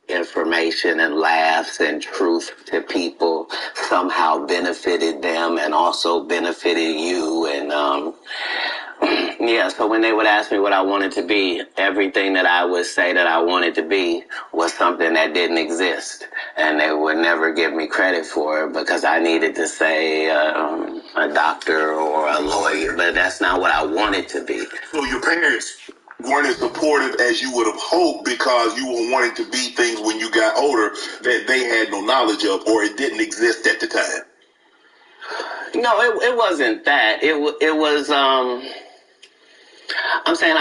information and laughs and truth to people somehow benefited them and also benefited you. And yeah, so when they would ask me what I wanted to be, everything that I would say that I wanted to be was something that didn't exist. And they would never give me credit for it because I needed to say a doctor or a lawyer, but that's not what I wanted to be. So your parents weren't as supportive as you would have hoped because you were wanting to be things when you got older that they had no knowledge of or it didn't exist at the time? No, it wasn't that. It was, I'm saying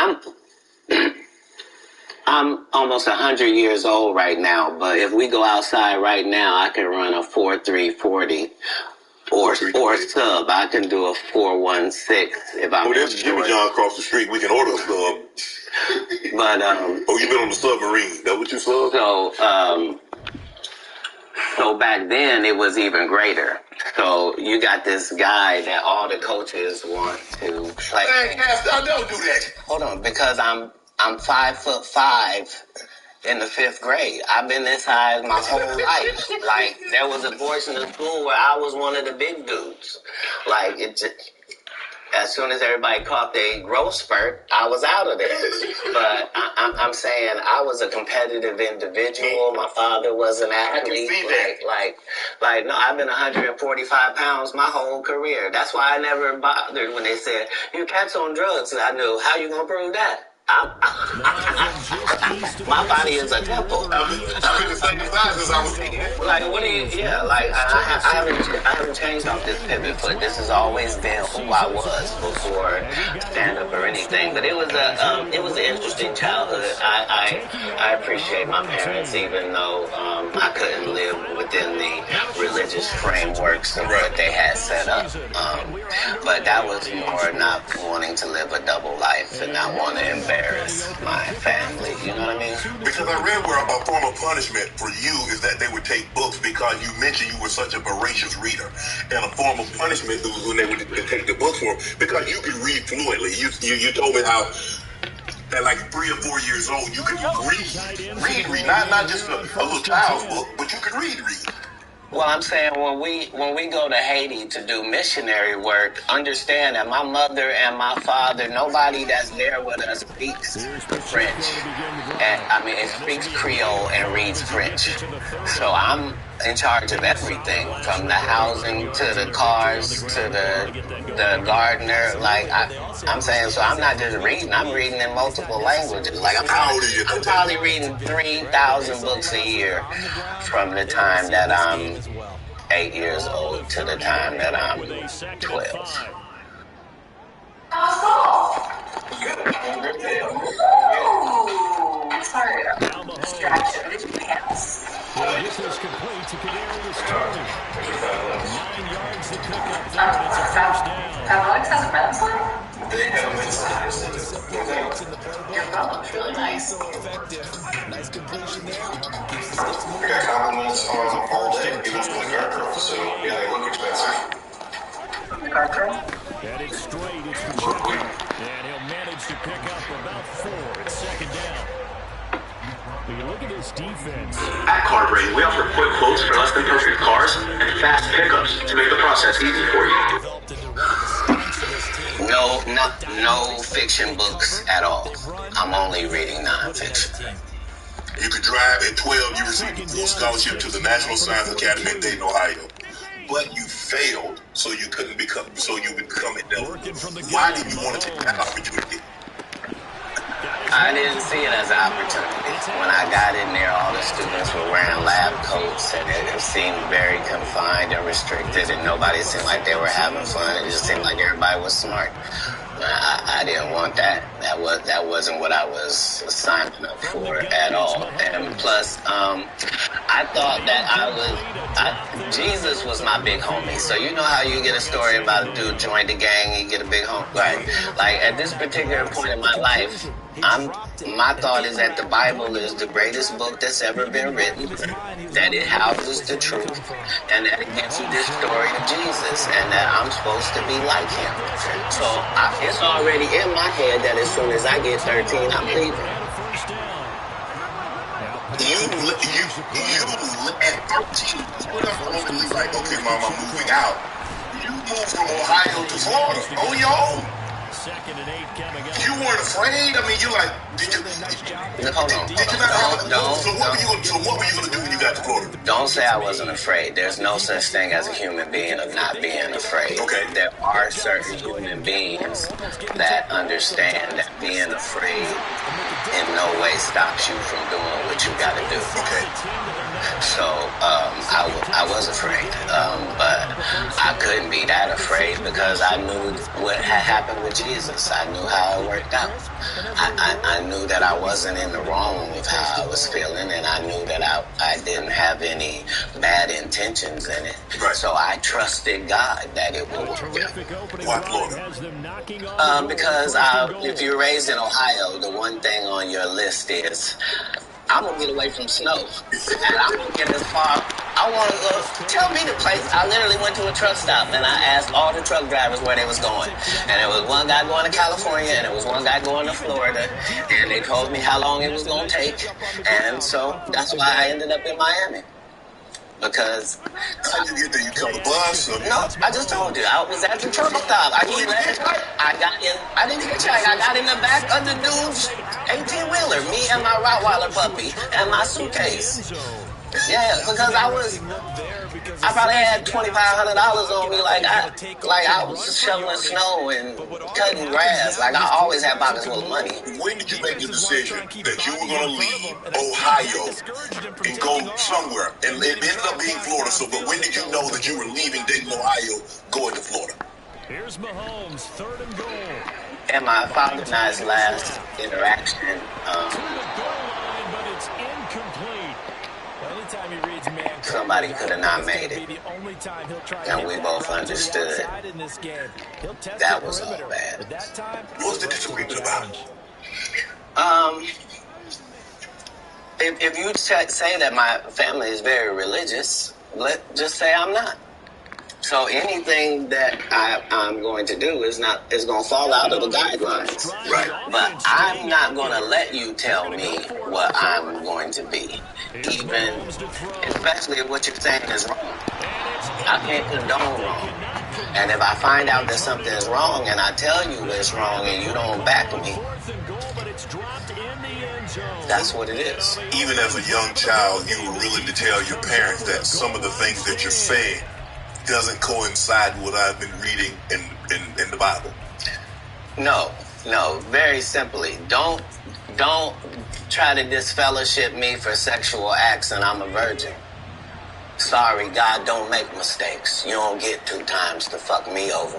I'm almost 100 years old right now, but if we go outside right now, I can run a 4.340 or sub. I can do a 4.16 if I'm. Oh, there's Jimmy John across the street. We can order a sub. But oh, you been on the submarine? That what you sub? So back then it was even greater. So you got this guy that all the coaches want to play. Hey, I don't do that. Hold on, because I'm 5'5" in the 5th grade. I've been this high my whole life. Like there was a portion of school where I was one of the big dudes. Like as soon as everybody caught their growth spurt, I was out of there. But I'm saying I was a competitive individual. My father was an athlete. Like no, I've been 145 pounds my whole career. That's why I never bothered when they said, "You cat's on drugs." And I knew, how you gonna prove that? My body is a temple. I've been the same size since I was 10. Like, what do you, yeah, like, I haven't changed off this pivot foot. This has always been who I was before stand-up or anything. But it was an interesting childhood. I appreciate my parents, even though I couldn't live within the religious frameworks of what they had set up. But that was more not wanting to live a double life and not want to embarrass my family. You know what I mean? Because I read where a form of punishment for you is that they would take books because you mentioned you were such a voracious reader. And a form of punishment was when they would take the books for because you could read fluently. You told me how at like 3 or 4 years old you could read. Not just a little child's book, but you could read. Well, I'm saying when we go to Haiti to do missionary work, understand that my mother and my father, nobody that's there with us speaks French. And it speaks Creole and reads French. So I'm in charge of everything, from the housing to the cars to the gardener. Like I'm saying, so I'm not just reading. I'm reading in multiple languages. Like I'm probably reading 3,000 books a year from the time that I'm 8 years old to the time that I'm 12. Sorry, distraction. Did you pass? This is complete to Kadarius Toney. 9 yards to pick up there. It's a first down. Alex has a red sign? They have a sign. Your phone's really nice. Nice completion there. We got compliments on all day, even from the guard girl, so yeah, they look expensive. The guard girl? Headed straight, it's the check. And he'll manage to pick up about 4. It's second down. When you look at his defense. At CarBrain, we offer quick quotes for less than perfect cars and fast pickups to make the process easy for you. No fiction books at all. I'm only reading nonfiction. You could drive at 12. You received a full scholarship to the National Science Academy in Dayton, Ohio. But you failed, so you would become a devil. Why did you want to take that opportunity? I didn't see it as an opportunity. When I got in there, all the students were wearing lab coats, and it seemed very confined and restricted, and nobody seemed like they were having fun. It just seemed like everybody was smart. I didn't want that. That wasn't what I was signing up for at all. And plus, I thought that Jesus was my big homie. So you know how you get a story about a dude joined the gang, you get a big homie, right? Like at this particular point in my life, my thought is that the Bible is the greatest book that's ever been written, that it houses the truth, and that it gives you this story of Jesus, and that I'm supposed to be like him. So it's already in my head that as soon as I get 13, I'm leaving. at 13, you were not ultimately like, okay, Mom, I'm moving out. You moved from Ohio to Florida on your own. Second and 8 coming up. You weren't afraid. I mean, you like, did you? Hold on. Did you not have? So what were you gonna do when you got to Florida? Don't say I wasn't afraid. There's no such thing as a human being of not being afraid. Okay. There are certain human beings that understand that being afraid in no way stops you from doing what you got to do. Okay. So I was afraid, but I couldn't be that afraid because I knew what had happened with Jesus. I knew how it worked out. I knew that I wasn't in the wrong with how I was feeling, and I knew that I didn't have any bad intentions in it. Right. So I trusted God that it would work out. Why Florida? Because if you're raised in Ohio, the one thing on your list is, I'm going to get away from snow. And I'm going to get as far. I want to go. Tell me the place. I literally went to a truck stop and I asked all the truck drivers where they was going. And there was one guy going to California and there was one guy going to Florida. And they told me how long it was going to take. And so that's why I ended up in Miami. Because how you get there? You caught a bus? Or? No, I just told you. I was at the truck stop. I didn't get checked. I got in the back of the dude's 18-wheeler. Me and my Rottweiler puppy and my suitcase. Yeah, because I probably had $2,500 on me, like I was shoveling snow and cutting grass. Like I always had pockets full of money. When did you make the decision that you were going to leave Ohio and go somewhere? And it ended up being Florida. So, but when did you know that you were leaving Dayton, Ohio, going to Florida? Here's Mahomes, 3rd and goal. And my father and I's last interaction. To the goal line, but it's incomplete. Anytime he reads man, somebody could have not made it. And we both understood that was all bad. What was the disagreement about? If you say that my family is very religious, just say I'm not. So anything that I'm going to do is going to fall out of the guidelines. Right. But I'm not going to let you tell me what I'm going to be. Especially if what you're saying is wrong. I can't condone wrong. And if I find out that something is wrong and I tell you it's wrong and you don't back me, that's what it is. Even as a young child, you were willing to tell your parents that some of the things that you're saying doesn't coincide with what I've been reading in the Bible. No. Very simply, don't try to disfellowship me for sexual acts and I'm a virgin. Sorry, God don't make mistakes. You don't get 2 times to fuck me over.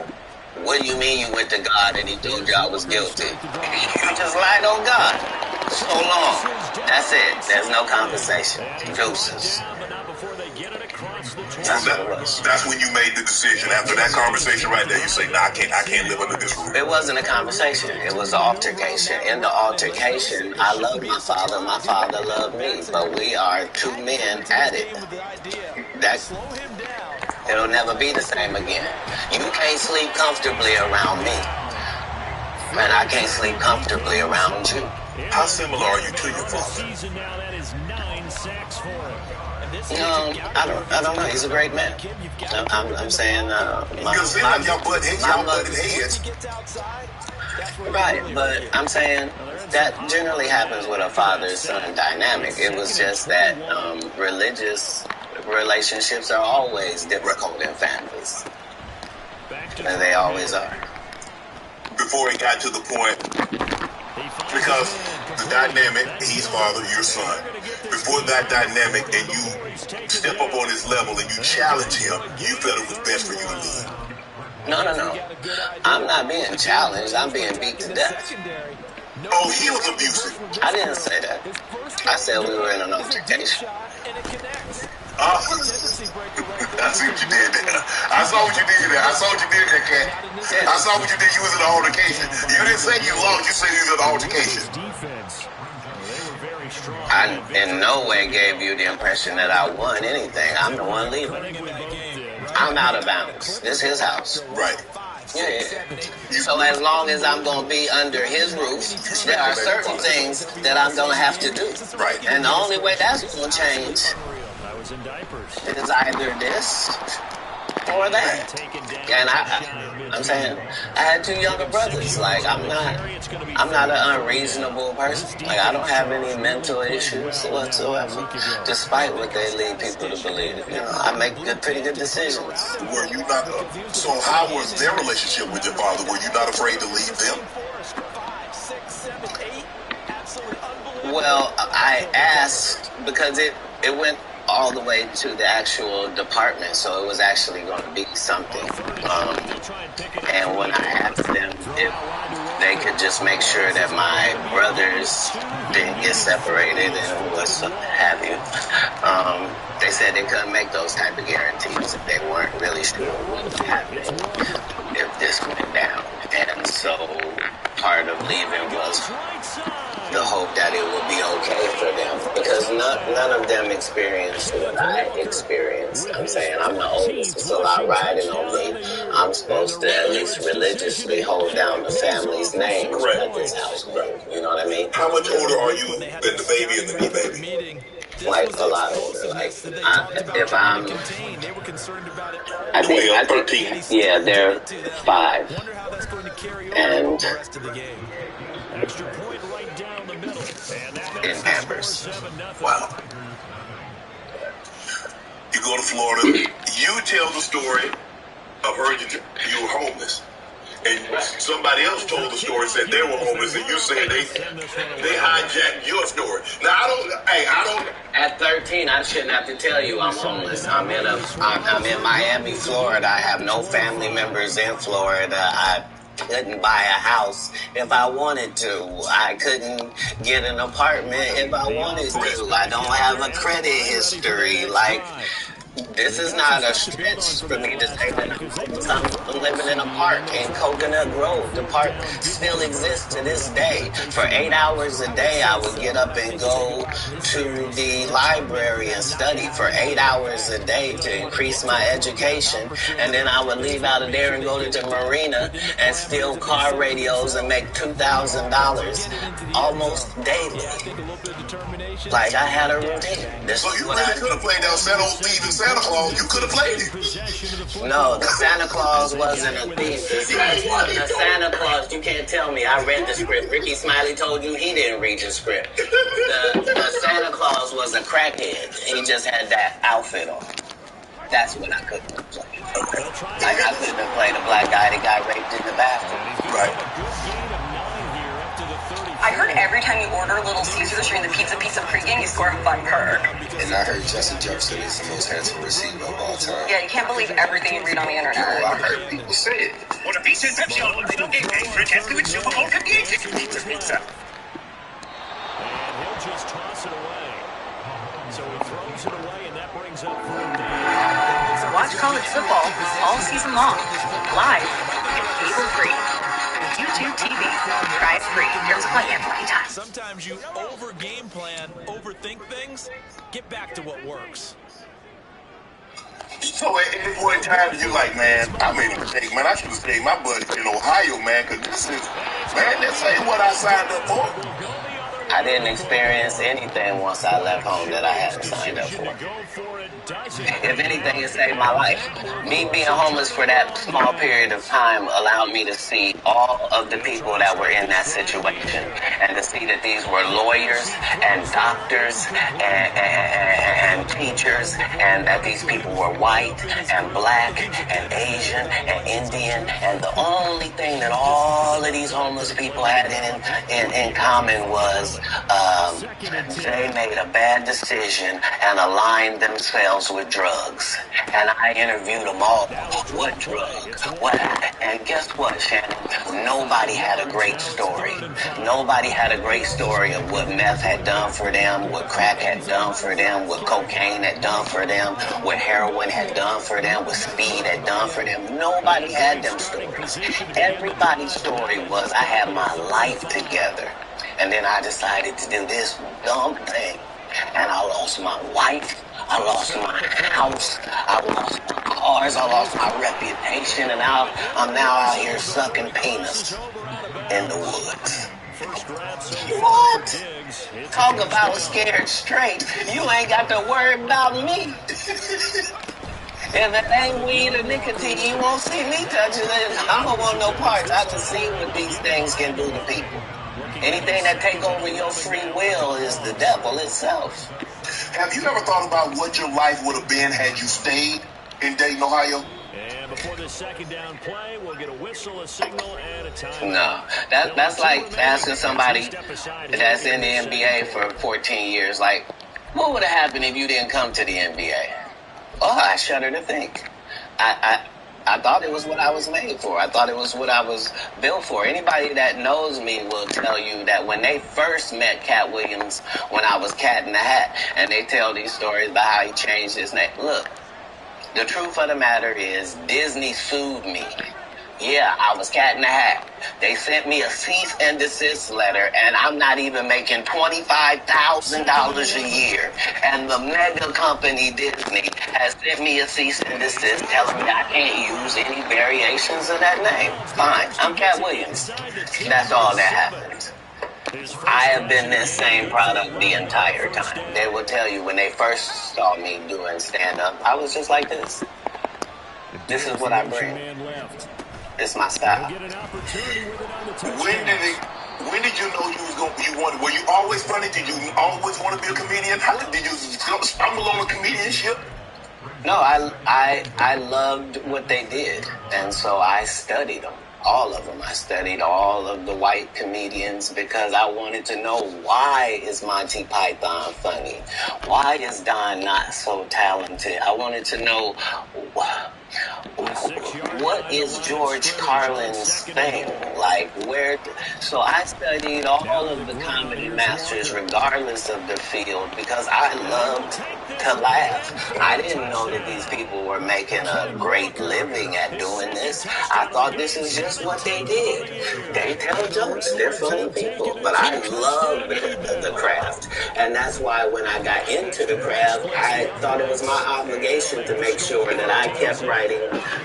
What do you mean you went to God and he told you I was guilty? You just lied on God. So long. That's it. There's no conversation. Deuces. That's what it was. That's when you made the decision. After that conversation right there, you say, nah, I can't live under this rule. It wasn't a conversation. It was an altercation. In the altercation, I love my father. My father loved me. But we are 2 men at it. It'll never be the same again. You can't sleep comfortably around me. And I can't sleep comfortably around you. How similar are you to your father? I don't know. He's a great man. I'm saying, y'all butted heads. Right, but I'm saying that generally happens with a father-son dynamic. It was just that religious relationships are always difficult in families. And they always are. Before it got to the point, because the dynamic, he's father, your son. Before that dynamic and you step up on his level and you challenge him, you felt it was best for you to leave. No. I'm not being challenged. I'm being beat to death. Oh, he was abusive. I didn't say that. I said we were in an altercation. I see what you did there. I saw what you did there. I saw what you did there, Cat. I saw what you did. You was in an altercation. You didn't say you lost. You said you was in an altercation. I in no way gave you the impression that I won anything. I'm the one leaving. I'm out of bounds. This is his house. Right. Yeah. So as long as I'm going to be under his roof, there are certain things that I'm going to have to do. Right. And the only way that's going to change is either this or that. And I'm saying I had two younger brothers. Like I'm not an unreasonable person. Like I don't have any mental issues whatsoever, despite what they lead people to believe. You know, I make pretty good decisions. Were you not? So how was their relationship with your father? Were you not afraid to leave them? Well, I asked because it went all the way to the actual department, so it was actually going to be something. And when I asked them if they could just make sure that my brothers didn't get separated and what have you, they said they couldn't make those type of guarantees if they weren't really sure what would happen if this went down. And so part of leaving was the hope that it would be okay for them, because none of them experienced what I experienced. I'm saying I'm the oldest. It's a lot riding on me. I'm supposed to at least religiously hold down the family's name at this house, bro. You know what I mean? How much older are you than the baby and the new baby? Like a lot older. Like if I'm, I think, yeah, they're 5 and in Pampers. Wow. You go to Florida. You tell the story of her. You were homeless. And somebody else told the story, said they were homeless, and you said they hijacked your story. Now I don't. At 13, I shouldn't have to tell you I'm homeless. I'm in Miami, Florida. I have no family members in Florida. I couldn't buy a house if I wanted to. I couldn't get an apartment if I wanted to. I don't have a credit history. Like, this is not a stretch for me to say that I'm living in a park in Coconut Grove. The park still exists to this day. For 8 hours a day, I would get up and go to the library and study for 8 hours a day to increase my education. And then I would leave out of there and go to the marina and steal car radios and make $2,000 almost daily. Like, I had a routine. So you really could have played that Santa Thief and Santa Claus. You could have played it. No, the Santa Claus wasn't a thief. The Santa Claus, you can't tell me. I read the script. Ricky Smiley told you he didn't read the script. The Santa Claus was a crackhead. He just had that outfit on. That's what I couldn't have played. Like, I couldn't have played a black guy that got raped in the bathroom. Right. I heard every time you order Little Caesars during the pizza pregame, you score a fun perk. And I heard Justin Jefferson is the most handsome receiver of all time. Yeah, you can't believe everything you read on the internet. Oh, I heard people say it. Una pizza exceptional, un little game day for a chance to win Super Bowl 58 tickets. Pizza. And he'll just toss it away. So he throws it away, and that brings up 4th down. Watch college football all season long, live, and cable free. YouTube TV. Try it free. Terms apply and 20 times. Sometimes you over-game plan, overthink things. Get back to what works. So at any point in time, you like, man, I made a mistake, man. I should have stayed my buddy in Ohio, man, because this ain't what I signed up for. I didn't experience anything once I left home that I hadn't signed up for. If anything, it saved my life. Me being homeless for that small period of time allowed me to see all of the people that were in that situation, and to see that these were lawyers and doctors and teachers, and that these people were white and black and Asian and Indian, and the only thing that all of these homeless people had in common was they made a bad decision and aligned themselves with drugs. And I interviewed them all. What drug? What? And guess what, Shannon? Nobody had a great story. Nobody had a great story of what meth had done for them, what crack had done for them, what cocaine had done for them, what heroin had done for them, what speed had done for them. Nobody had them stories. Everybody's story was, I had my life together. And then I decided to do this dumb thing. And I lost my wife. I lost my house. I lost my car. cars, I lost my reputation, and now I'm out here sucking peanuts in the woods. What? Talk about scared straight. You ain't got to worry about me. If it ain't weed or nicotine, you won't see me touching it. I don't want no parts. I can see what these things can do to people. Anything that take over your free will is the devil itself. Have you ever thought about what your life would have been had you stayed in Dayton, Ohio? And before the second down play, we'll get a whistle, a signal, and a time. No, that's like asking somebody that's in the NBA for 14 years, like, what would have happened if you didn't come to the NBA? Oh, I shudder to think. I thought it was what I was made for. I thought it was what I was built for. Anybody that knows me will tell you that when they first met Cat Williams, when I was Cat in the Hat, and they tell these stories about how he changed his name. Look, the truth of the matter is Disney sued me. Yeah, I was Cat in the Hat. They sent me a cease and desist letter, and I'm not even making $25,000 a year. And the mega company Disney has sent me a cease and desist telling me I can't use any variations of that name. Fine, I'm Cat Williams. That's all that happens. I have been this same product the entire time. They will tell you when they first saw me doing stand-up, I was just like this. This is what I bring. It's my style. When did you know you wanted? Were you always funny? Did you always want to be a comedian? How did you stumble on the comedianship? No, I loved what they did, and so I studied them. All of them. I studied all of the white comedians because I wanted to know, why is Monty Python funny? Why is Don not so talented? I wanted to know, what is George Carlin's thing? Like, where? So I studied all of the comedy masters regardless of the field because I loved to laugh. I didn't know that these people were making a great living at doing this. I thought this is just what they did. They tell jokes. They're funny people. But I love the craft. And that's why when I got into the craft, I thought it was my obligation to make sure that I kept writing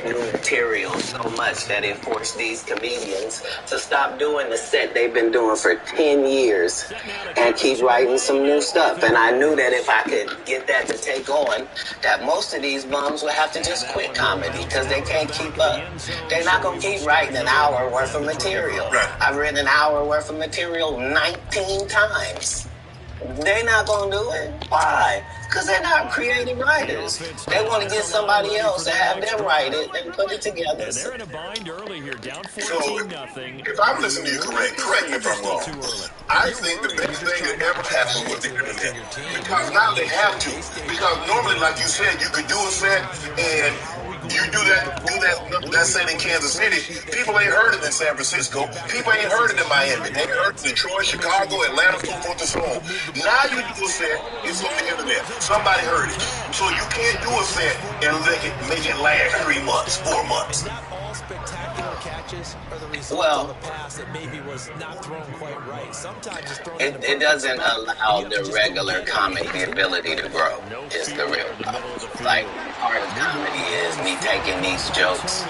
new material so much that it forced these comedians to stop doing the set they've been doing for 10 years and keep writing some new stuff. And I knew that if I could get that to take on, that most of these bums would have to just quit comedy because they can't keep up. They're not going to keep writing an hour worth of material. I've written an hour worth of material 19 times. They're not going to do it. Why? Because they're not creative writers. They want to get somebody else to have them write it and put it together. They're in a bind early here, down 14-0. So, if I'm listening to you correct me if I'm wrong. I think the best thing that ever happened was the internet. Because now they have to. Because normally, like you said, you could do a set and you do that set in Kansas City. People ain't heard it in San Francisco. People ain't heard it in Miami. They ain't heard it in Detroit, Chicago, Atlanta, so forth and so on. Now you do a set, it's on the internet. Somebody heard it. So you can't do a set and make it last 3 months, 4 months. Not all spectacular catches are the result Well, of a pass that maybe was not thrown quite right. Sometimes it's thrown it doesn't allow the regular comedy ability to grow. Is the real problem. Like, part of comedy is me taking these jokes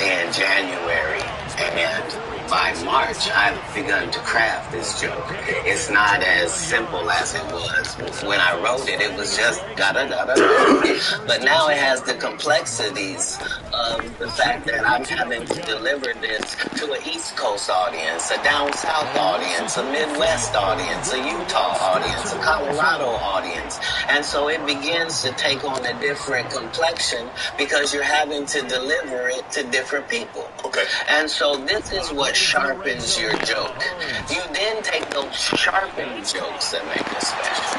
in January, and by March, I've begun to craft this joke. It's not as simple as it was. When I wrote it, it was just da-da-da-da-da. But now it has the complexities of the fact that I'm having to deliver this to an East Coast audience, a down South audience, a Midwest audience, a Utah audience, a Colorado audience. And so it begins to take on a different complexion because you're having to deliver it to different people. Okay. And so this is what sharpens your joke. You then take those sharpened jokes that make it special.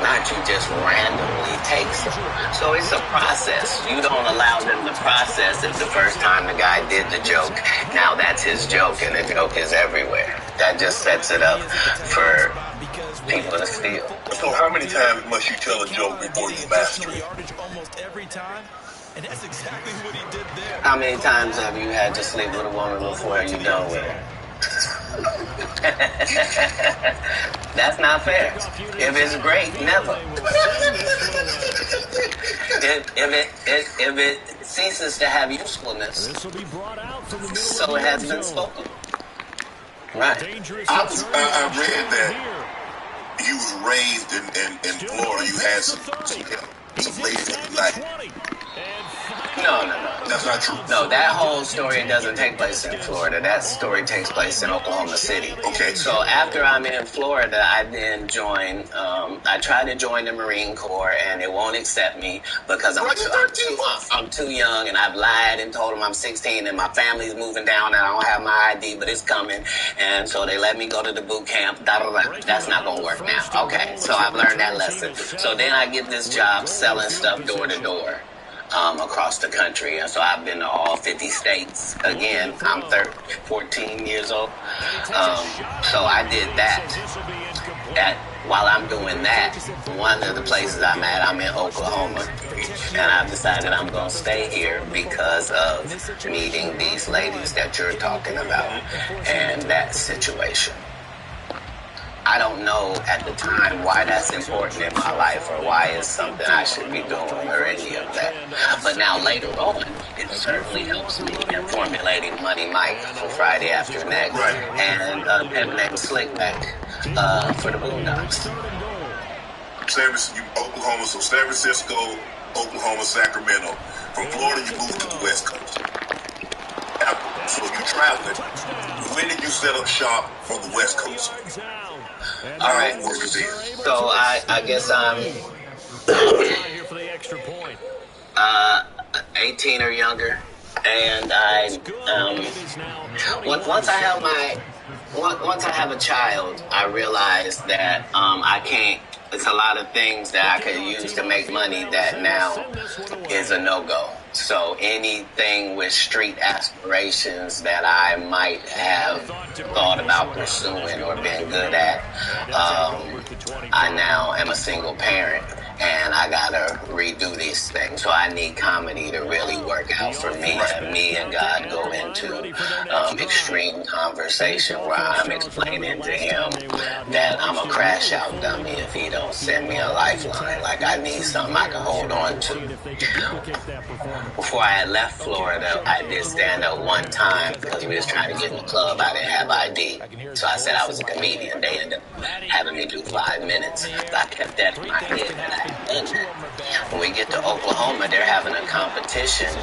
Not you just randomly take them. So it's a process. You don't allow them to process it the first time the guy did the joke. Now that's his joke, and the joke is everywhere. That just sets it up for people to steal. So how many times must you tell a joke before you master it? almost every time. And that's exactly what he did there. How many times have you had to sleep with a woman before you're done with her? That's not fair. If it's great, never. if ceases to have usefulness, This will be brought out from the middle so of it the has end been zone. spoken. Right. Dangerous I return read that here. you was raised in Still Florida. You had past the 30. some ladies that you Inside like. the 20. And No. That's not true. No, that whole story doesn't take place in Florida. That story takes place in Oklahoma City. Okay. So after I'm in Florida, I then join, I try to join the Marine Corps, and it won't accept me because I'm too young, and I've lied and told them I'm 16, and my family's moving down, and I don't have my ID, but it's coming. And so they let me go to the boot camp. That's not going to work now. Okay, so I've learned that lesson. So then I get this job selling stuff door to door. Across the country, and so I've been to all 50 states. Again, I'm 14 years old, so I did that. While I'm doing that, one of the places I'm at, I'm in Oklahoma, and I've decided I'm going to stay here because of meeting these ladies that you're talking about and that situation. I don't know at the time why that's important in my life or why it's something I should be doing or any of that. But now later on, it certainly helps me in formulating Money Mike for Friday After Next and Pimp Named Slickback for the Boondocks. Oklahoma, so San Francisco, Oklahoma, Sacramento. From Florida, you moved to the West Coast. So you traveling. When did you set up shop for the West Coast? All right, so I guess I'm 18 or younger, and once I have a child, I realized that I can't. It's a lot of things that I could use to make money that now is a no-go. So anything with street aspirations that I might have thought about pursuing or been good at, I now am a single parent and I gotta redo these things. So I need comedy to really work out for me, and me and God go into extreme conversation where I'm explaining to him that I'm a crash out dummy if he don't send me a lifeline. Like I need something I can hold on to. Before I had left Florida, I did stand up one time because we was trying to get in the club. I didn't have ID. So I said I was a comedian. They ended up having me do 5 minutes. But I kept that in my head and I had done that. When we get to Oklahoma, they're having a competition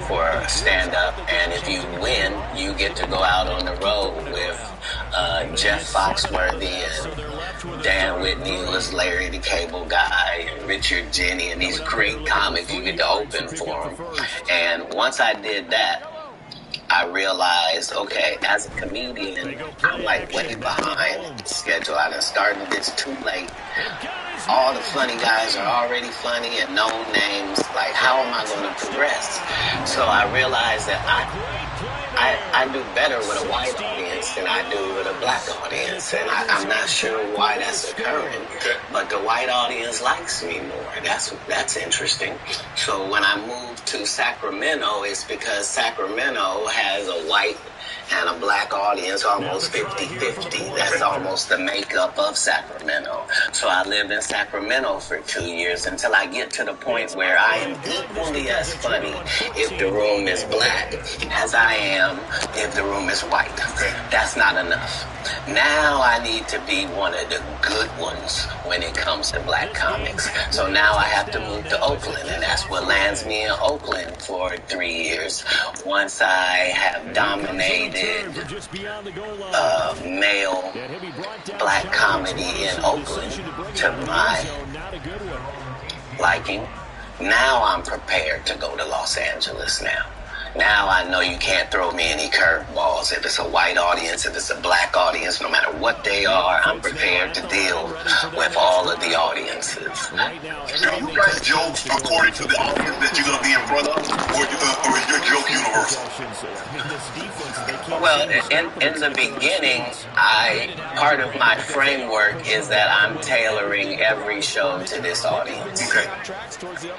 for stand up. And if you win, you get to go out on the road with Jeff Foxworthy and Dan Whitney, who was Larry the Cable Guy, and Richard Jenny, and these great comics. You get to open for them. And once I did that, I realized, okay, as a comedian, I'm like way behind the schedule. I done started this too late. All the funny guys are already funny and known names. Like, how am I going to progress? So I realized that I do better with a white audience than I do with a black audience. And I'm not sure why that's occurring, but the white audience likes me more. That's interesting. So when I moved to Sacramento, it's because Sacramento has a white and a black audience almost 50-50. That's almost the makeup of Sacramento. So I lived in Sacramento for 2 years until I get to the point where I am equally as funny if the room is black as I am if the room is white. That's not enough. Now I need to be one of the good ones when it comes to black comics. So now I have to move to Oakland, and that's what lands me in Oakland for 3 years. Once I have dominated male black comedy in Oakland to my liking, now I'm prepared to go to Los Angeles now. Now I know you can't throw me any curveballs. If it's a white audience, if it's a black audience, no matter what they are, I'm prepared to deal with all of the audiences. Do you write jokes according to the audience that you're going to be in front of, or is your joke universal? Well, in the beginning, part of my framework is that I'm tailoring every show to this audience.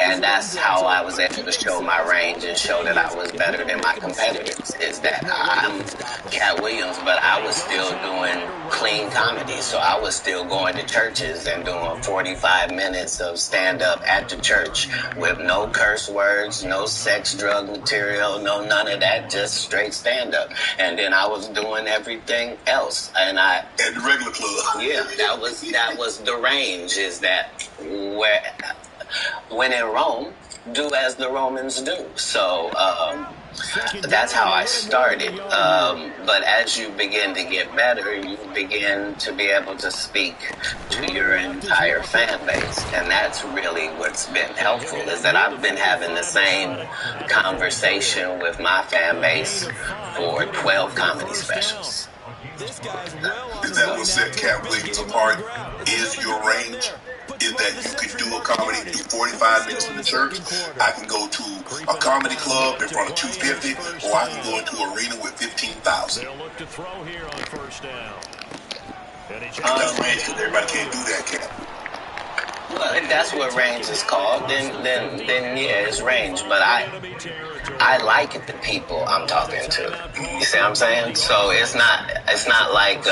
And that's how I was able to show my range and show that I was better better than my competitors is that I'm Cat Williams, but I was still doing clean comedy. So I was still going to churches and doing 45 minutes of stand-up at the church with no curse words, no sex, drug material, no none of that, just straight stand-up. And then I was doing everything else. And at the regular club. Yeah, that was the range, is that when in Rome, do as the Romans do. So that's how I started. But as you begin to get better, you begin to be able to speak to your entire fan base. And that's really what's been helpful, is that I've been having the same conversation with my fan base for 12 comedy specials. Is that what set Cat Williams apart? Is your range? Is that you can do a comedy, do 45 minutes in the church? I can go to a comedy club in front of 250, or I can go into an arena with 15,000. They'll look to throw here on first down. That's range, because everybody can't do that, Cat. Well, if that's what range is called, then yeah, it's range. But I like the people I'm talking to. You see what I'm saying? So it's not like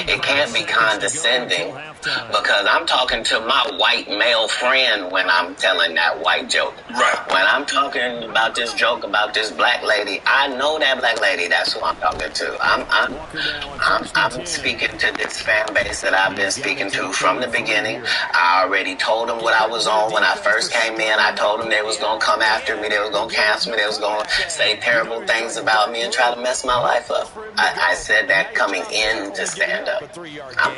it can't be condescending, because I'm talking to my white male friend when I'm telling that white joke. Right. When I'm talking about this joke about this black lady, I know that black lady. That's who I'm talking to. I'm speaking to this fan base that I've been speaking to from the beginning. I already told them what I was on when I first came in. I told them they was gonna come after me. They was gonna cancel me. They was gonna say terrible things about me and try to mess my life up. I said that coming in to stand up.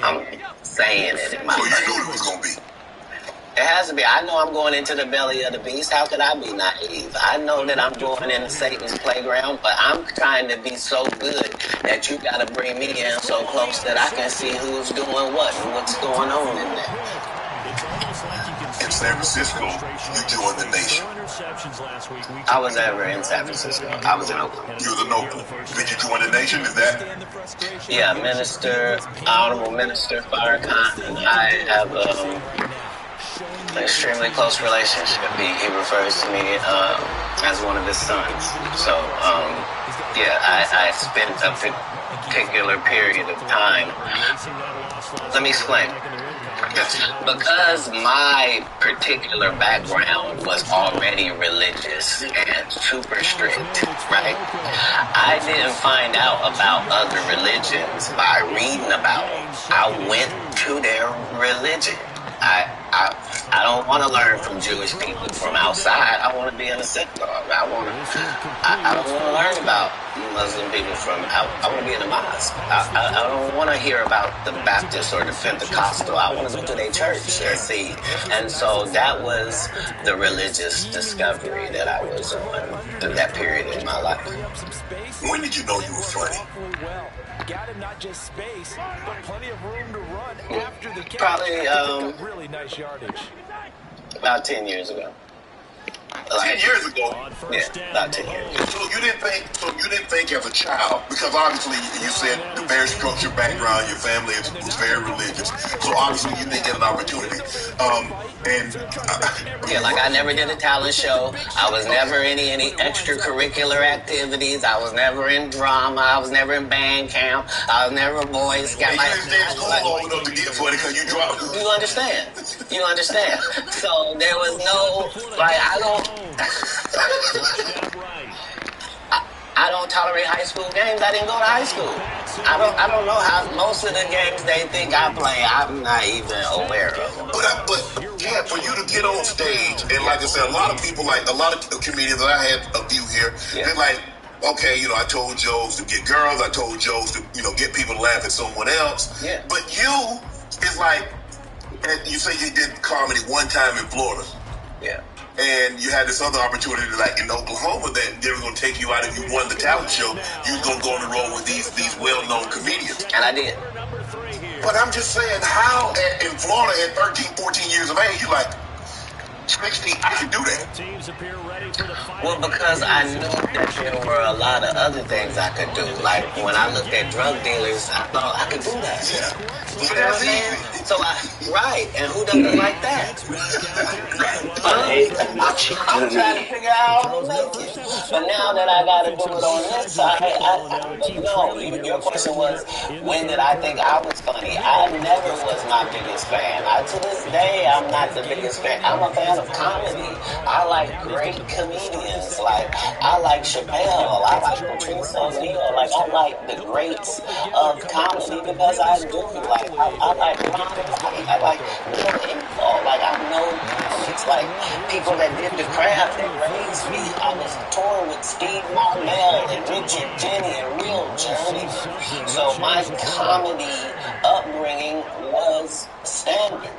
I'm saying it in my So you knew it was gonna be. It has to be. I know I'm going into the belly of the beast. How could I be naive? I know that I'm going into Satan's playground, but I'm trying to be so good that you got to bring me in so close that I can see who's doing what and what's going on in there. In San Francisco, you joined the nation. I was never in San Francisco. I was in Oakland. You was in Oakland. Did you join the nation? Is that? Yeah, Honorable Minister Farrakhan, and I have an extremely close relationship. He refers to me as one of his sons. So, yeah, I spent a particular period of time. Let me explain. Because my particular background was already religious and super strict, right? I didn't find out about other religions by reading about them. I went to their religion. I don't want to learn from Jewish people from outside. I want to be in a synagogue. I don't want to learn about Muslim people from out. I want to be in a mosque. I don't want to hear about the Baptist or the Pentecostal. I want to go to their church and see. And so that was the religious discovery that I was on through that period in my life. When did you know you were funny? Got him not just space, but plenty of room to run after the catch. Probably really nice yardage. About 10 years ago. 10 years ago? Yeah, about 10 years ago. So you didn't think as a child, because obviously you said the very structured background, your family was very religious. So obviously you didn't get an opportunity. Yeah, like I never did a talent show. I was never in any extracurricular activities. I was never in drama. I was never in band camp. I was never a Boy Scout. You didn't stay in school long enough to get funny because you dropped. You understand? You understand? So there was no, like, I don't tolerate high school games. I didn't go to high school. I don't know how most of the games they think I play, I'm not even aware of them. But yeah, for you to get on stage, and like I said, a lot of people, like a lot of comedians, I had a few here, they're like, okay, I told jokes to get girls, I told jokes to, get people to laugh at someone else. Yeah. But you, it's like, and you say you did comedy one time in Florida. Yeah. And you had this other opportunity, like in Oklahoma, that they were going to take you out if you won the talent show. You were going to go on the road with these well-known comedians. And I did. But I'm just saying, how in Florida at 13, 14 years of age, you're like, 16, I can do that. Teams appear ready for the fight. Well, because I knew that there were a lot of other things I could do. Like, when I looked at drug dealers, I thought I could do that. Yeah. You know what I'm saying? So, right, and who doesn't like that? I'm trying to figure out how to make it. But now that I got to do it on this side, but no, your question was, when did I think I was funny? I never was my biggest fan. To this day, I'm not the biggest fan. I'm a fan of comedy. I like great comedians. Like, I like Chappelle. I like Patrice O'Neal. Like, I like the greats of comedy because I do. Like, I like Ron White. I like Bill Engvall. Like, I know comics. Like, people that did the craft that raised me. I was touring with Steve Marmel and Richard Jenny and Real Journeyman. So my comedy upbringing was standard.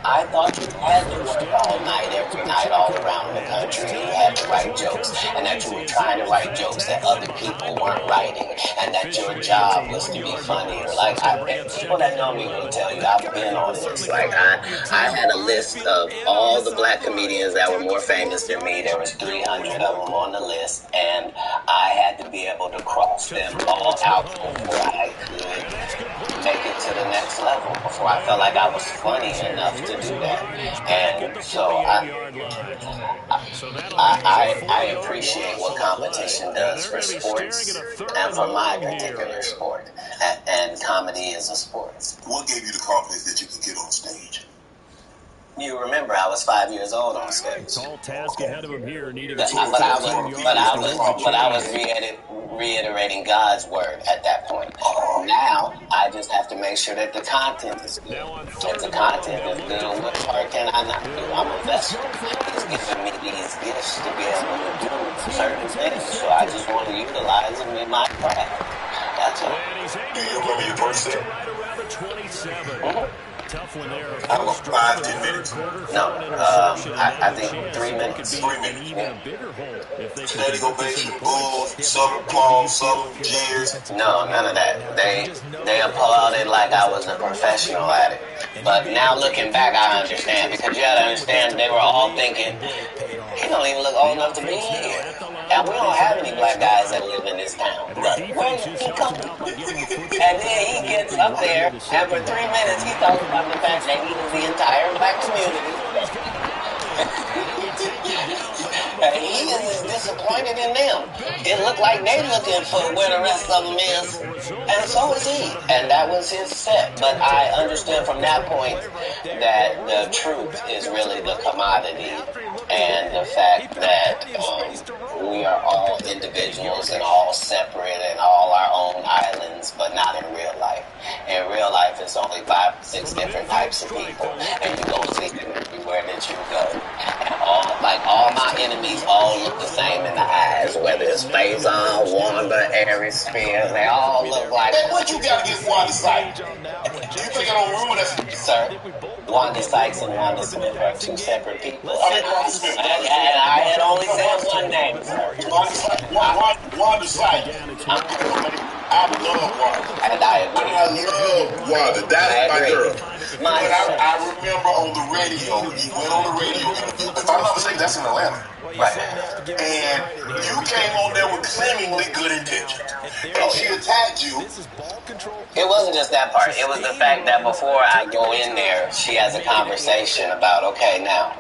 I thought you had to work all night, every night, all around the country. You had to write jokes, and that you were trying to write jokes that other people weren't writing, and that your job was to be funnier. Like, people that know me will tell you, I've been on this. Like, I had a list of all the black comedians that were more famous than me. There was 300 of them on the list, and I had to be able to cross them all out before I could make it to the next level, before I felt like I was funny enough to do that. And so I appreciate what competition does for sports and for my particular sport. And comedy is a sport. What gave you the confidence that you could get on stage? You remember I was 5 years old on stage. Tall task ahead of him here, needing But I was reiterating God's word at that point. Now I just have to make sure that the content is good. If the content is good, what part can I not do? I'm a vessel. He's giving me these gifts to be able to do certain things. So I just want to utilize them in my craft. That's all. Do you remember your first set? Tough one there. I don't know, 5-10 minutes. No, I think 3 minutes. 3 minutes. Even a bigger hole if they Standing ovation, bulls, some applause, some cheers. No, none of that. They applauded like I was a professional at it. But now looking back, I understand, because you gotta understand they were all thinking, he don't even look old enough to be in here. And we don't have any black guys that live in this town. Where did he come from? And then he gets up there, and for 3 minutes he talks about the fact that he was the entire black community. And he is as disappointed in them. It looked like they looking for where the rest of them is. And so is he. And that was his set. But I understood from that point that the truth is really the commodity. And the fact that we are all individuals and all separate and all our own islands, but not in real life. In real life, it's only 5 or 6 different types of people. And you don't see them everywhere that you go. And all my enemies all look the same in the eyes, whether it's Faison, Wanda, Aries, Spears, they all look like. Man, what you got against Wanda Sykes? You think I don't remember that? Sir, Wanda Sykes and Wanda Smith are 2 separate people. I mean, Wanda Smith. And I had only said one name, sir. Wanda Sykes. I love Wanda. And I agree. I love Wanda. That's my girl. My But I remember on the radio, you went on the radio, if I'm not mistaken, that's in Atlanta. Right. And you came on there with seemingly good intentions. And she attacked you. It wasn't just that part. It was the fact that before I go in there, she has a conversation about, okay, now,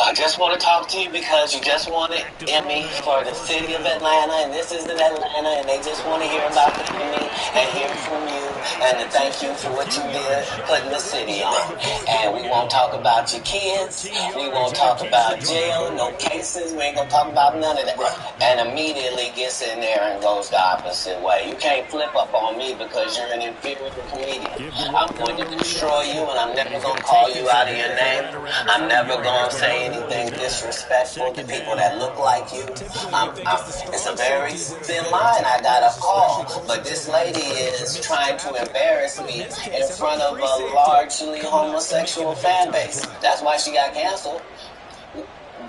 I just want to talk to you because you just wanted Emmy for the city of Atlanta, and this is in Atlanta, and they just want to hear about the Emmy and hear from you, and to thank you for what you did putting the city on. And we won't talk about your kids. We won't talk about jail, no cases. We ain't going to talk about none of that. And immediately gets in there and goes the opposite way. You can't flip up on me because you're an inferior comedian. I'm going to destroy you, and I'm never going to call you out of your name. I'm never going to say anything disrespectful to people that look like you. It's a very thin line. I got a call, but this lady is trying to embarrass me in front of a largely homosexual fan base. That's why she got canceled.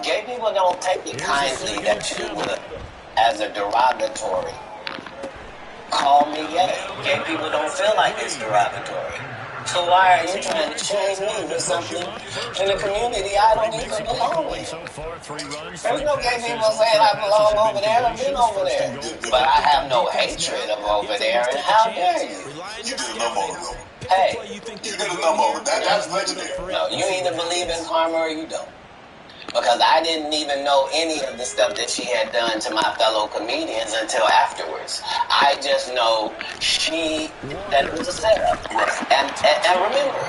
Gay people don't take it kindly that you would, as a derogatory, call me gay. Gay people don't feel like it's derogatory. So why are you trying to change me for something in a community I don't even belong in? There's no gay people saying I belong over there. I've been over there. But I have no hatred of over there, and how dare you? You did a number on it, though. Hey. You did a number on it. That's legendary. No, you either believe in karma or you don't. Because I didn't even know any of the stuff that she had done to my fellow comedians until afterwards. I just know that it was a setup. And remember,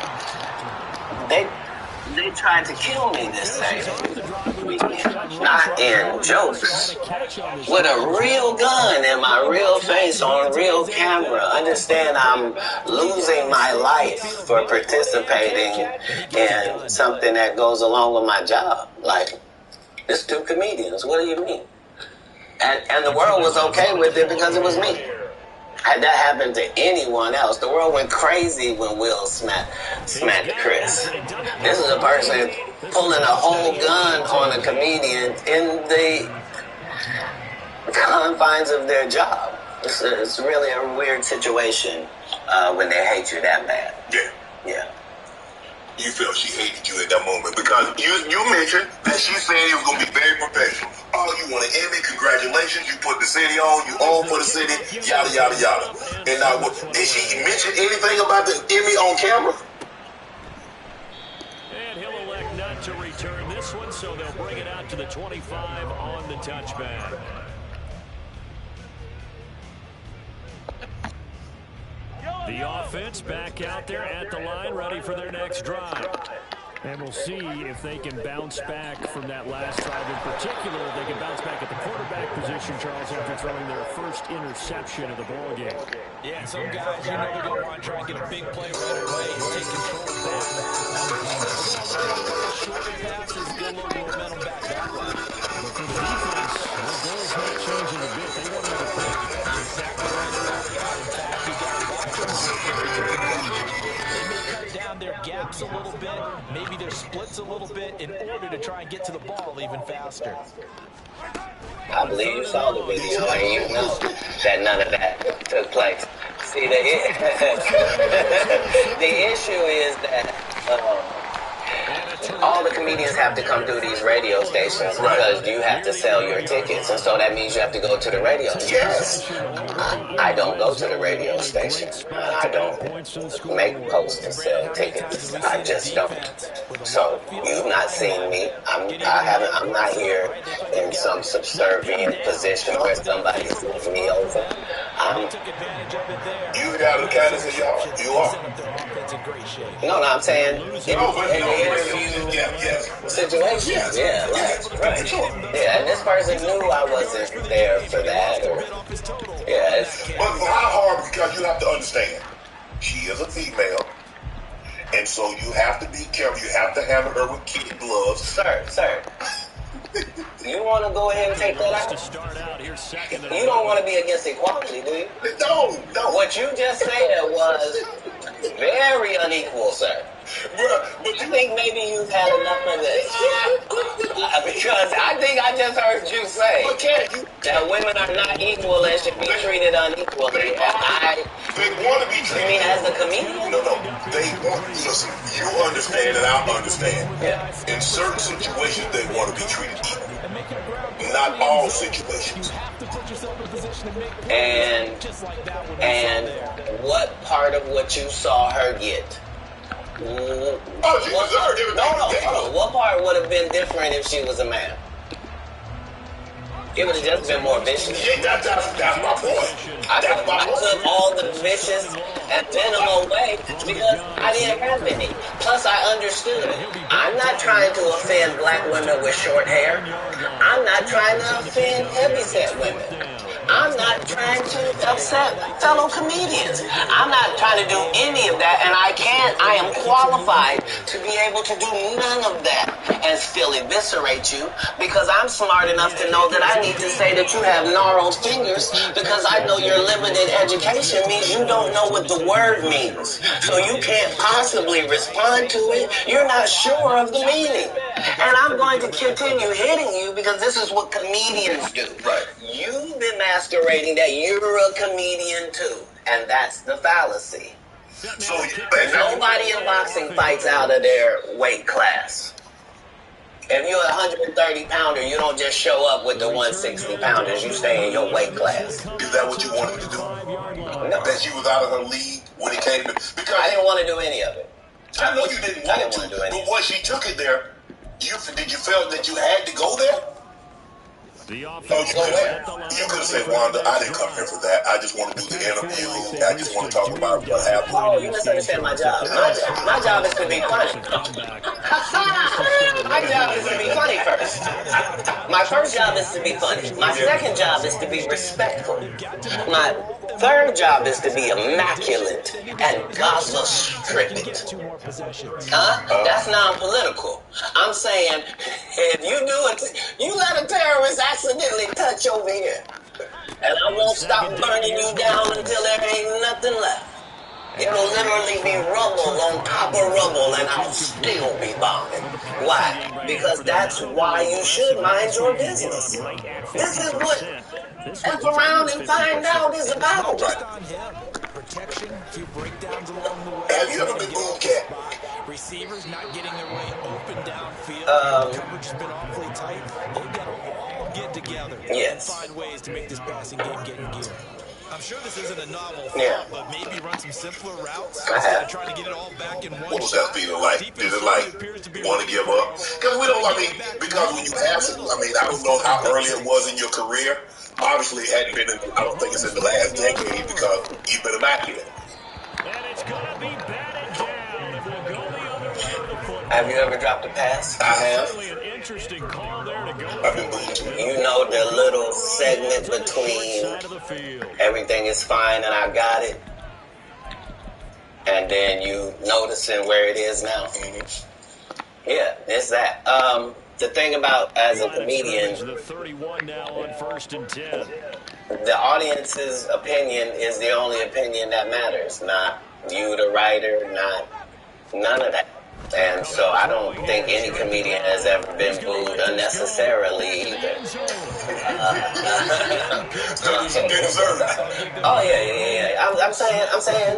they tried to kill me this same weekend. Not in jokes. With a real gun in my real face on real camera. Understand I'm losing my life for participating in something that goes along with my job. Like, it's two comedians. What do you mean? And the world was okay with it because it was me. Had that happened to anyone else, the world went crazy when Will smacked Chris. This is a person pulling a whole gun on a comedian in the confines of their job. It's really a weird situation when they hate you that bad. Yeah. You felt she hated you at that moment because you mentioned that she said it was going to be very professional. Oh, you want an Emmy? Congratulations. You put the city on. You own for the city. Yada, yada, yada. And now, did she mention anything about the Emmy on camera? And he'll elect not to return this one, so they'll bring it out to the 25 on the touchback. The offense back out there at the line, ready for their next drive. And we'll see if they can bounce back from that last drive in particular. If they can bounce back at the quarterback position, Charles, after throwing their first interception of the ball game. Yeah, some guys, you know, they're going to want to try and get a big play right away and take control of that. Shorter passes, get a little momentum back that way. But for the defense, the goal's not changing a bit. They want another pick. Exactly right about that. In fact, you got to watch them. They may cut down their gaps a little bit, maybe their splits a little bit in order to try and get to the ball even faster. I believe you saw the video and you know that none of that took place. See, the issue is that all the comedians have to come through these radio stations because you have to sell your tickets, and so that means you have to go to the radio station. Yes. I don't go to the radio station. I don't make posts and sell tickets. I just don't. So you've not seen me. I'm not here in some subservient position where somebody's looking me over. You got the kindness of y'all. You are. No, I'm saying in the interview situation. Yeah, right. Yeah, and this person knew I wasn't there for that. But how hard? Because you have to understand, she is a female, and so you have to be careful. You have to handle her with kid gloves. Sir. You want to go ahead and take that out? You don't want to be against equality, do you? No. What you just said was very unequal, sir. I think maybe you've had enough of this. Because I think I just heard you say that women are not equal and should be treated unequally. They want to be treated. You mean as a comedian? No. They want. Listen, you understand and I understand. Yeah. In certain situations, they want to be treated equal. Not all situations. And what part of what you saw her get? She deserved everything. No. What part would have been different if she was a man? It would have just been more vicious. That's my point. I took all the vicious and venom away because I didn't have any. Plus, I understood. I'm not trying to offend black women with short hair. I'm not trying to offend heavyset women. I'm not trying to upset fellow comedians. I'm not trying to do any of that, and I am qualified to be able to do none of that and still eviscerate you because I'm smart enough to know that I need to say that you have gnarled fingers because I know your limited education means you don't know what the word means. So you can't possibly respond to it. You're not sure of the meaning. And I'm going to continue hitting you because this is what comedians do. Right. You've been masquerading that you're a comedian too. And that's the fallacy. So, But nobody in boxing fights out of their weight class. If you're a 130 pounder, you don't just show up with the 160 pounders. You stay in your weight class. is that what you wanted to do? No. That she was out of her league when it came to... Because I didn't want to do any of it. I know you didn't want to, but once she took it there, did you feel that you had to go there? You could have said, Wanda, I didn't come here for that. I just want to do the interview. I just want to talk about what happened. Oh, you misunderstand my job. My job is to be funny. My job is to be funny first. My first job is to be funny. My second job is to be respectful. My third job is to be immaculate and Gaza stripped. That's non-political. I'm saying, if you do it, you let a terrorist accidentally touch over here. And I won't stop burning you down until there ain't nothing left. It'll literally be rubble on top of rubble, and I'll still be bombing. Why? Because that's why you should mind your business. This is what F around and find out is about. Protection, a few breakdowns along the way. Have you ever been boom cat? Receivers not getting their way open downfield. Coverage has been awfully tight. They've got to all get together and find ways to make this passing game get in gear. I'm sure this isn't a novel thought, but maybe run some simpler routes instead of trying to get it all back in one. What was that feeling like? Did it want to give up? Because because when you have it, I don't know how early it was in your career. Obviously, it hadn't been, I don't think it's in the last decade because you've been immaculate. And it's going to be batted down. It will go the other way of the football. Have you ever dropped a pass? I have. An interesting call there to go. I've been boomed too. You know the little segment between everything is fine and I got it, and then you noticing where it is now. Yeah, it's that. The thing about as a comedian, the 31 now on 1st and 10. the audience's opinion is the only opinion that matters, not you, the writer, not none of that. And so I don't think any comedian has ever been booed unnecessarily either. Oh yeah. I'm saying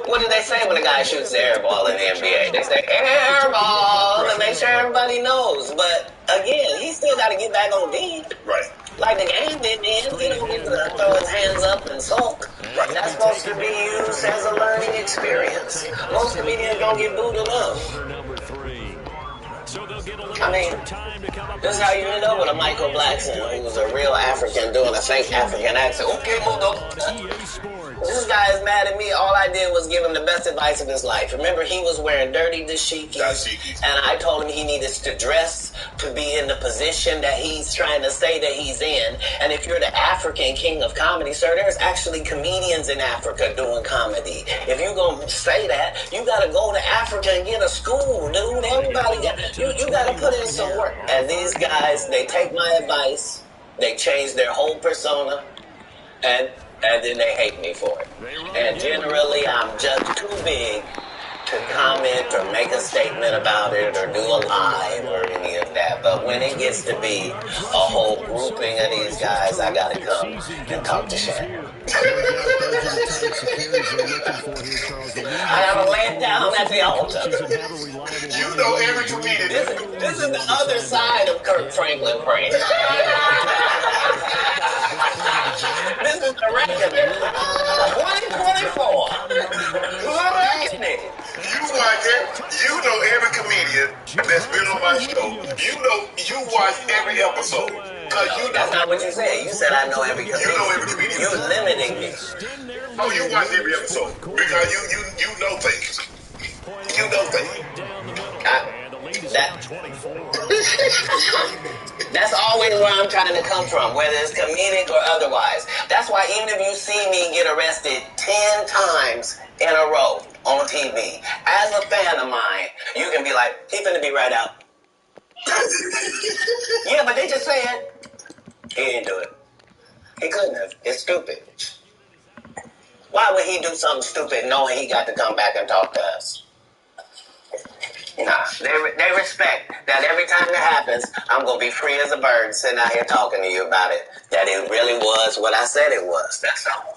what do they say when a guy shoots the air ball in the NBA? They say air ball to make sure everybody knows. But again, he still got to get back on D. Right. Like the game didn't end. He don't get to throw his hands up and sulk. Right. That's supposed to be used as a learning experience. Most comedians don't get booed enough. I mean, this is how you end up with a Michael Blackson, who's a real African doing a fake African accent. Okay, this guy is mad at me. All I did was give him the best advice of his life. Remember, he was wearing dirty dashikis, and I told him he needed to dress to be in the position that he's trying to say that he's in. And if you're the African king of comedy, sir, there's actually comedians in Africa doing comedy. If you're going to say that, you got to go to Africa and get a school, dude. Everybody you got to put in some work. And these guys, they take my advice, they change their whole persona, and then they hate me for it. And generally, I'm just too big to comment or make a statement about it or do a live or any of that. But when it gets to be a whole grouping of these guys, I gotta come and talk to Shannon. I gotta lay it down at the altar. You know every comedian. This is the other side of Kirk Franklin brain. This is the reckoning. 2024. Reckoning. You know every comedian that's been on my show. You watch every episode. That's not what you said. You said I know every comedian. You know every comedian. You're limiting me. Oh, you watch every episode because you know things. You know things. That's always where I'm trying to come from, whether it's comedic or otherwise. That's why even if you see me get arrested 10 times in a row on TV, as a fan of mine, you can be like, he finna be right out. Yeah, but they just said he didn't do it. He couldn't have. It's stupid. Why would he do something stupid knowing he got to come back and talk to us? Nah, they respect that every time that happens, I'm going to be free as a bird sitting out here talking to you about it. That it really was what I said it was. That's all.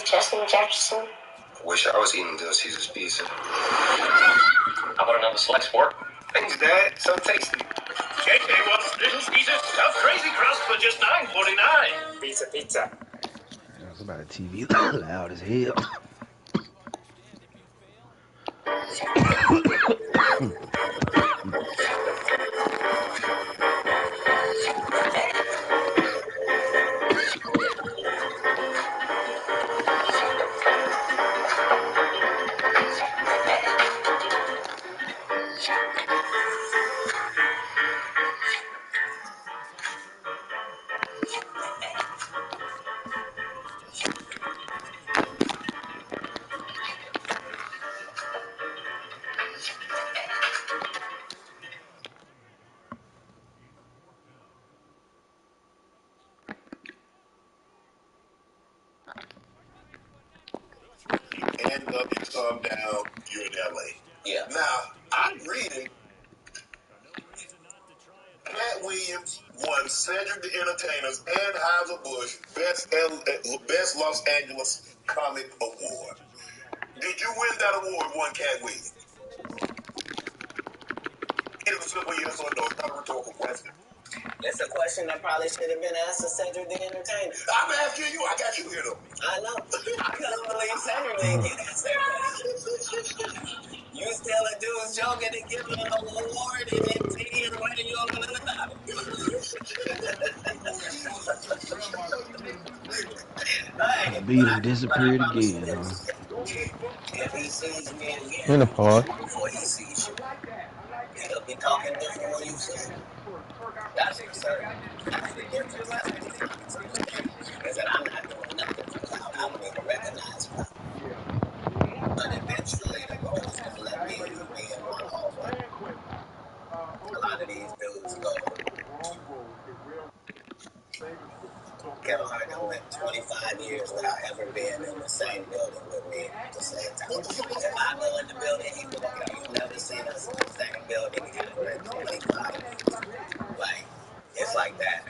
Justin Jefferson. Wish I was eating Little Caesar's pizza. How about another select sport? Thanks, Dad. So tasty. JJ wants Little Caesar's stuffed crazy crust for just $9.49. Pizza. Somebody TV loud as hell. And up, you come down, you're in LA. Yeah. Now, I'm reading Pat Williams won Cedric the Entertainer's Anheuser-Busch Best Los Angeles Comic Award. Did you win that award, one Cat Williams? It was a simple yes or no. It's not a rhetorical question. It's a question that probably should have been asked to Cedric the Entertainer. I'm asking you. I got you here, though. I know. I couldn't believe Cedric didn't get that. You still a dude's joking and giving him an award and then TV and writing you on the about it. Beat him disappeared again, huh? If he sees me again In the park. before he sees you, he'll be talking different when you see him. That's for certain. That's the difference. That's the difference. Is that I'm not doing nothing for clout. I don't even recognize clout. But eventually the goal is going to let me be in my hallway. A lot of these dudes go. Kevin Hart done went 25 years without ever being in the same building with me at the same time. If I go in the building, he walk out. You've never seen us in the same building ever in 25 years. Like, it's like that.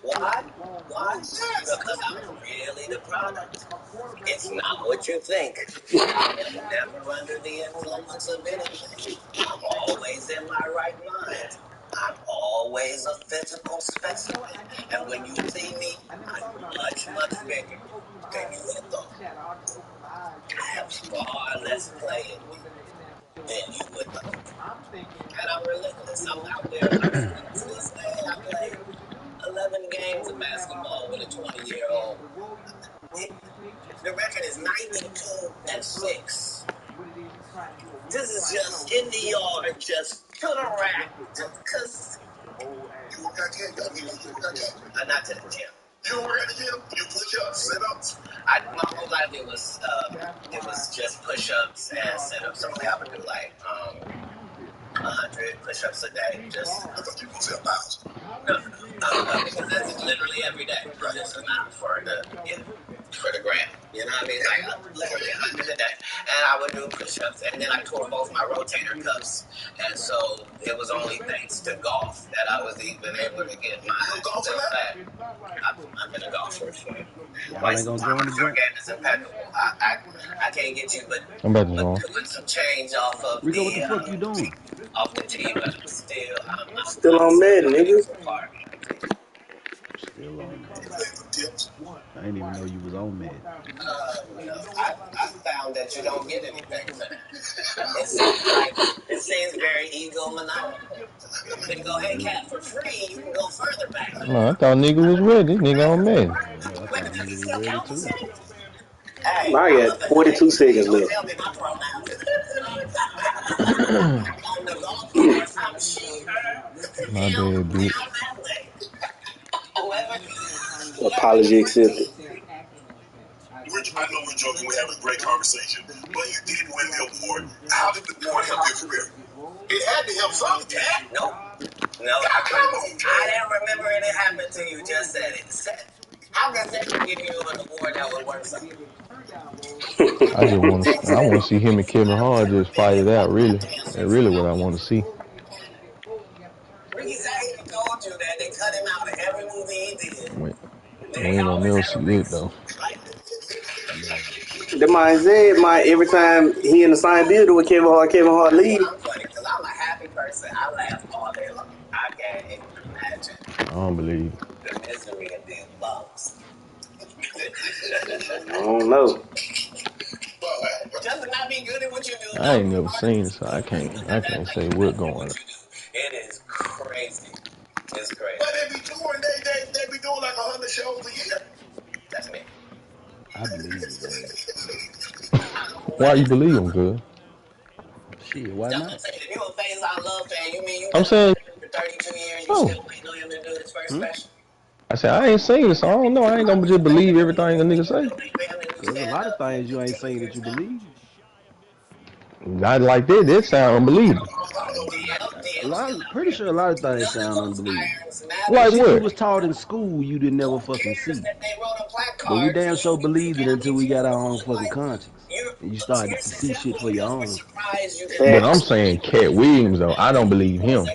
Why? Why? Because I'm really the product. It's not what you think. I am never under the influence of anything. I'm always in my right mind. I'm always a physical specimen. And when you see me, I'm much, much bigger than you would have thought. I have far less play in me than you would know. And I'm relentless. I'm out there. To this day, I played 11 games of basketball with a 20-year-old. The record is 92-6. This is just in the yard, just to the rack, because You work out here, not to the gym. You don't work at the gym? You push ups, sit ups? My whole life it was just push-ups and sit-ups. So I would do like 100 push-ups a day. Just I thought you were going to say 1,000. no, because that's literally every day. Just not for the gram. You know what I mean? Like literally 100 a day. And I would do push-ups, and then I tore both my rotator cuffs, and so it was only thanks to golf that I was even able to get my golf back. I've been a golfer for. My game is impeccable. I can't get you, but doing some change off of Rico, what the fuck you doing? Off the tee, but I'm Still on Madden, nigga. Still on Madden. I didn't even know you was on Madden. I found that you don't get anything for that. It seems very egomaniacal. You can go, hey, cat, for free, you can go further back. No, I thought nigga was ready. Nigga on Madden. Yeah, I thought nigga was ready too. Hey, I got 42 seconds don't left. tell me my pronouns. On the golf course, I'm she, her, My bad, bitch. Apology accepted. I know we're joking, we're having a great conversation, but you did win the award. How did the award help your career? It had to help something. Nope. No. Come on, I didn't remember it happened to you. Just said it. How does that give you an award that would work something? I want to see him and Kevin Hart just fight it out. Really, that's really what I want to see. Ricky said he told you that they cut him out of every movie he did. We ain't gonna never see it though. Yeah, The man said, every time he in the same building with Kevin Hart leave. I'm funny because I'm a happy person. I laugh all day long. I can't even imagine I don't believe it. the misery of these bumps. I don't know. Just to not be good at what you do, I not ain't be never hard seen it, so I can't say what going on. It is crazy. It's crazy. But they be doing like 100 shows a year. That's me. I believe it, man. Why you believe him, good? Shit, why That's what not? I'm saying. If you a Phase I Love fan, you mean you I'm been on saying, for 32 years, you oh, still waiting on him to do his first special? I said I ain't seen it, so I don't know. I ain't gonna just believe everything a nigga say. There's a lot of things you ain't saying that you believe. Not like that. That sound unbelievable. Pretty sure a lot of things sound unbelievable. The Like shit we what? was taught in school, you didn't never fucking see. But we damn sure believed it until we got our own fucking conscience. And you started to see shit for your own. But I'm Facts. saying Cat Williams though. I don't believe him.